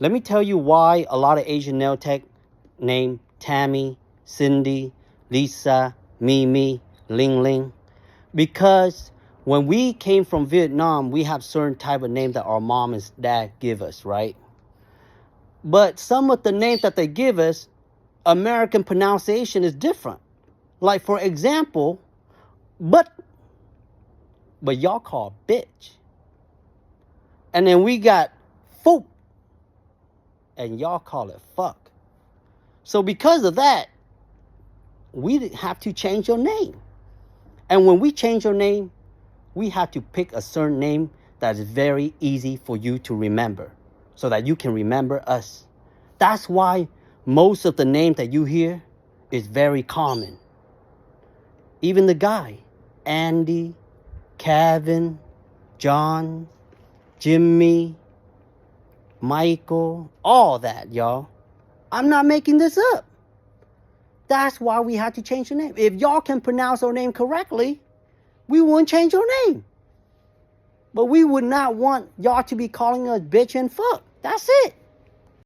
Let me tell you why a lot of Asian nail tech name Tammy, Cindy, Lisa, Mimi, Ling Ling. Because when we came from Vietnam, we have certain type of name that our mom and dad give us, right? But some of the names that they give us, American pronunciation is different. Like, for example, but y'all call bitch. And then we got foop, and y'all call it fuck. So because of that, we have to change your name. And when we change your name, we have to pick a certain name that is very easy for you to remember, so that you can remember us. That's why most of the names that you hear is very common. Even the guy, Andy, Kevin, John, Jimmy, Michael, all that, y'all. I'm not making this up. That's why we had to change the name. If y'all can pronounce our name correctly, we wouldn't change your name. But we would not want y'all to be calling us bitch and fuck. That's it.